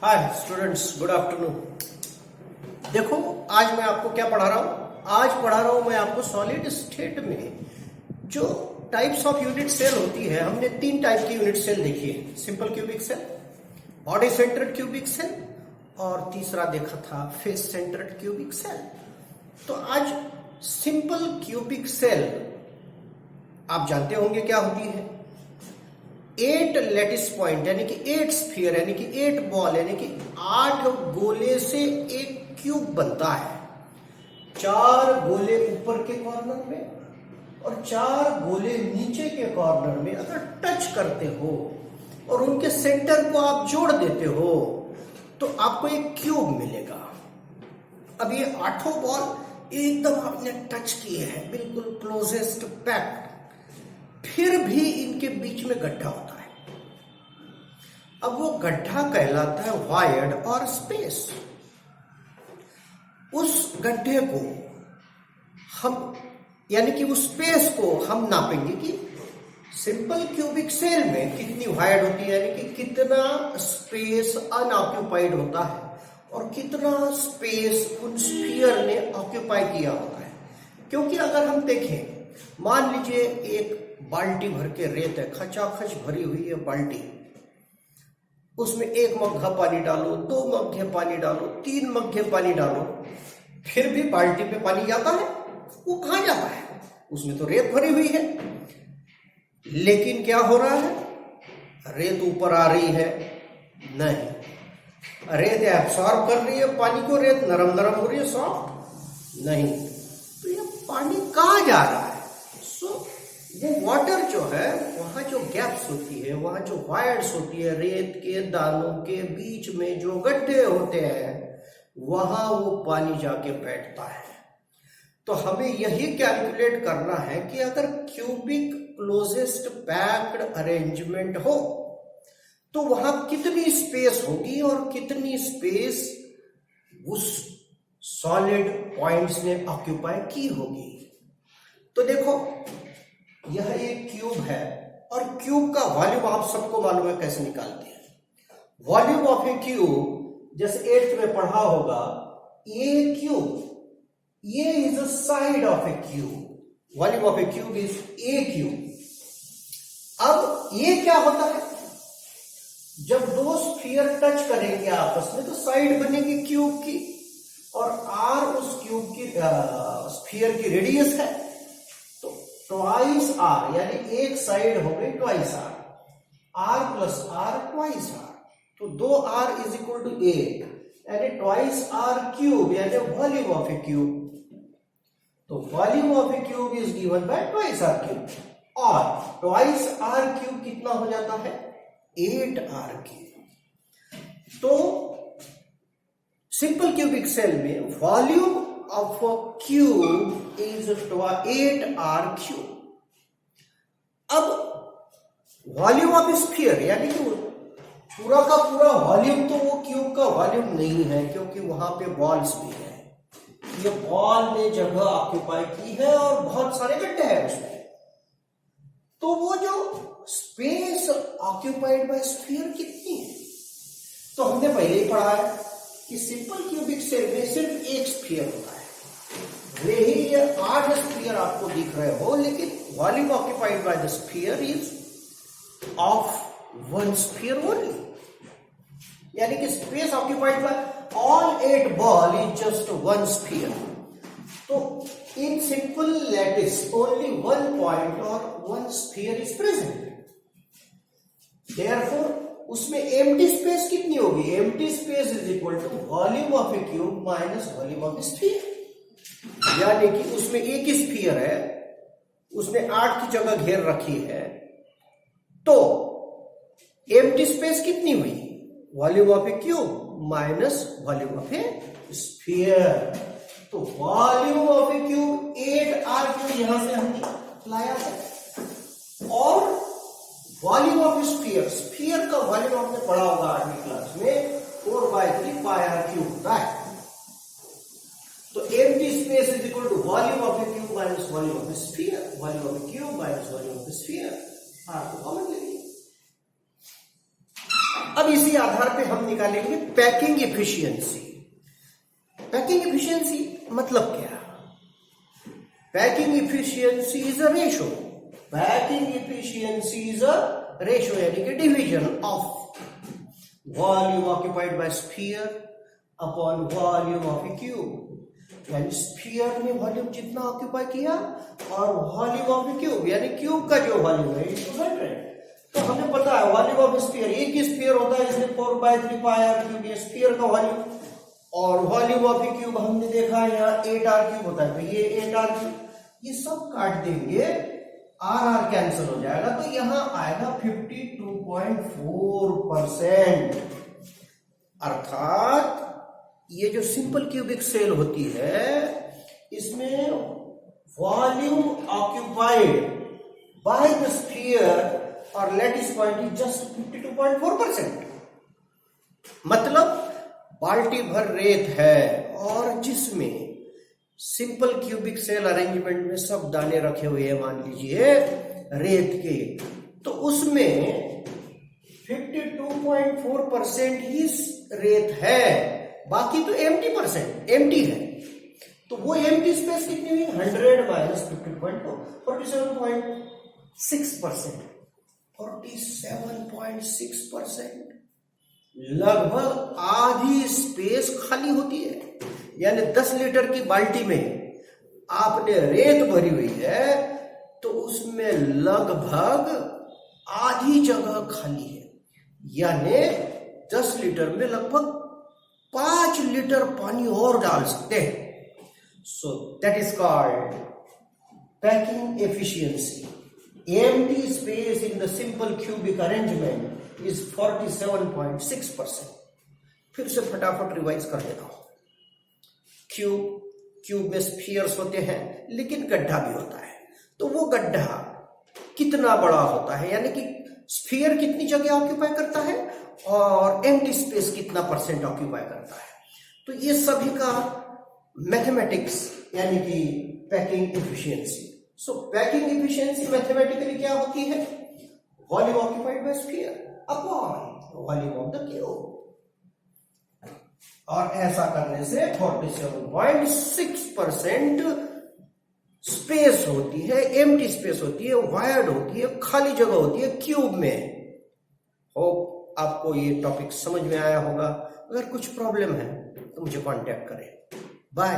Hi students, good afternoon. देखो आज मैं आपको क्या पढ़ा रहा हूं। आज पढ़ा रहा हूं मैं आपको सॉलिड स्टेट में जो टाइप्स ऑफ यूनिट सेल होती है। हमने 3 टाइप की यूनिट सेल देखी है, simple cubic cell, body centred cubic cell और तीसरा देखा था फेस सेंटर्ड क्यूबिक सेल। तो आज सिंपल क्यूबिक सेल आप जानते होंगे क्या होती है। 8 लैटिस पॉइंट यानी कि 8 स्फीयर यानी कि 8 बॉल यानी कि 8 गोले से एक क्यूब बनता है। 4 गोले ऊपर के कॉर्नर में और 4 गोले नीचे के कॉर्नर में अगर टच करते हो और उनके सेंटर को आप जोड़ देते हो तो आपको एक क्यूब मिलेगा। अब ये 8 बॉल एकदम आपने टच किए हैं, बिल्कुल क्लोजेस्ट पैक्ड, फिर भी इनके बीच में गड्ढा होता है। अब वो गड्ढा कहलाता है वायर्ड और स्पेस। उस गड्ढे को हम यानी कि उस स्पेस को हम नापेंगे कि सिंपल क्यूबिक सेल में कितनी वायर्ड होती है, यानी कि कितना स्पेस अनऑक्यूपाइड होता है और कितना स्पेस उन स्फीयर ने ऑक्यूपाई किया होता है। क्योंकि अगर हम देखें, मान लीजिए एक बाल्टी भर के रेत है, खचाखच भरी हुई है बाल्टी, उसमें 1 मग्घा पानी डालो, 2 मग्घे पानी डालो, 3 मग्घे पानी डालो, फिर भी बाल्टी पे पानी जाता है? वो कहां जाता है? उसमें तो रेत भरी हुई है। लेकिन क्या हो रहा है? रेत ऊपर आ रही है? नहीं, रेत एब्सॉर्ब कर रही है पानी को, रेत नरम नरम हो रही है, सॉफ्ट नहीं। तो ये पानी कहां जा रहा है? वो वाटर जो है, वहां जो गैप्स होती है, वहां जो वायर्स होती है, रेत के दानों के बीच में जो गड्ढे होते हैं, वहां वो पानी जाके बैठता है। तो हमें यही कैलकुलेट करना है कि अगर क्यूबिक क्लोजेस्ट पैक्ड अरेंजमेंट हो तो वहां कितनी स्पेस होगी और कितनी स्पेस उस सॉलिड पॉइंट्स ने ऑक्यूपाई की होगी। तो देखो, यह एक क्यूब है और क्यूब का वॉल्यूम आप सबको मालूम है कैसे निकालते हैं। वॉल्यूम ऑफ ए क्यूब जैसे 8th में पढ़ा होगा, ए क्यूब, ये is a side of a cube. Volume of a cube is a cube. अब ये क्या होता है? जब 2 स्फीयर टच करेंगे आपस में तो साइड बनेगी क्यूब की, और आर उस क्यूब की स्फीयर की रेडियस है, तो ट्वाइस आर यानी एक साइड हो गई twice r, r plus r twice r, तो 2r इज इक्वल टू 8 यानी ट्वाइस आर क्यूब यानी वॉल्यूम ऑफ ए क्यूब। तो volume of a cube is given by twice r cube, और twice r cube कितना हो जाता है? 8r cube. तो सिंपल क्यूबिक सेल में volume of a cube is 8r cube. अब वॉल्यूम ऑफ स्फीयर यानी कि पूरा का पूरा वॉल्यूम तो वो क्यूब का वॉल्यूम नहीं है, क्योंकि वहां पे बॉल्स भी है। ये बॉल ने जगह ऑक्यूपाई की है और बहुत सारे गड्ढे हैं उसमें। तो वो जो स्पेस ऑक्यूपाइड बाय स्फीयर कितनी है? तो हमने पहले ही पढ़ा है कि सिंपल क्यूबिक सेल में सिर्फ एक स्फीयर होता है। भले ही ये 8 स्फीयर आपको दिख रहे हो, लेकिन volume occupied by the sphere is of 1 sphere only, यानी कि space occupied by all 8 ball is just 1 sphere. तो in simple lattice only 1 point और 1 स्फीयर इज प्रेजेंट। देयरफॉर उसमें एम्प्टी स्पेस कितनी होगी? Empty space is equal to volume of a cube minus volume of a sphere. यानी कि उसमें एक ही sphere है, उसने 8 की जगह घेर रखी है, तो एम्प्टी स्पेस कितनी हुई? Volume of a cube minus volume of a sphere. तो volume of a cube 8r cube यहां से हमने लाया है, और वॉल्यूम ऑफ स्फीयर, स्फीयर का वॉल्यूम आपने पढ़ा होगा 8वीं क्लास में, 4/3 πr क्यूब होता है। तो empty space is equal to volume of a cube minus volume of a sphere, volume of a cube minus volume of a sphere. आपको कॉमन ले लीजिए। अब इसी आधार पे हम निकालेंगे पैकिंग इफिशियंसी। पैकिंग इफिशियंसी मतलब क्या? Packing efficiency is a ratio. Packing efficiency is a ratio यानी कि division of volume occupied bye sphere upon volume of a cube. यानी स्फीयर ने वॉल्यूम जितना ऑक्यूपाई किया और वॉल्यूम ऑफ ए क्यूब यानी क्यूब का जो वॉल्यूम है 100। तो हमें पता है वॉल्यूम ऑफ स्फीयर, एक ही स्फीयर होता है इसलिए 4/3 क्यूब ये स्फीयर का वॉल्यूम, और वॉल्यूम ऑफ ए क्यूब हमने देखा है यहाँ 8r क्यूब होता है, तो ये 8r क्यूब, ये सब काट देंगे, आर कैंसिल हो जाएगा, तो यहां आएगा 52.4%। अर्थात ये जो सिंपल क्यूबिक सेल होती है इसमें volume occupied by the sphere और लैटिस पॉइंट इज जस्ट 52.4%। मतलब बाल्टी भर रेत है और जिसमें सिंपल क्यूबिक सेल अरेंजमेंट में सब दाने रखे हुए हैं, मान लीजिए रेत के, तो उसमें 52.4% ही रेत है, बाकी तो एम्प्टी है। तो वो एम्प्टी स्पेस कितनी हुई? 100 माइनस 50.4, 47.6%। 47.6%, लगभग आधी स्पेस खाली होती है। यानी 10 लीटर की बाल्टी में आपने रेत भरी हुई है तो उसमें लगभग आधी जगह खाली है, यानी 10 लीटर में लगभग 5 लीटर पानी और डाल सकते हैं। So that is called packing efficiency. empty space in the simple cubic arrangement is 47.6%। फिर से फटाफट रिवाइज कर देता हूं। क्यूब में स्फीयर्स होते हैं लेकिन गड्ढा भी होता है, तो वो गड्ढा कितना बड़ा होता है, यानी कि स्फीयर कितनी जगह ऑक्यूपाई करता है और एम्प्टी स्पेस कितना परसेंट ऑक्यूपाई करता है। तो ये सभी का मैथमेटिक्स यानी कि पैकिंग एफिशिएंसी। सो पैकिंग एफिशिएंसी मैथमेटिकली क्या होती है? Volume occupied bye sphere upon volume of the cube, और ऐसा करने से 47.6% स्पेस होती है, एम्प्टी स्पेस होती है, वायर्ड होती है, खाली जगह होती है क्यूब में। होप आपको ये टॉपिक समझ में आया होगा। अगर कुछ प्रॉब्लम है तो मुझे कांटेक्ट करें। बाय।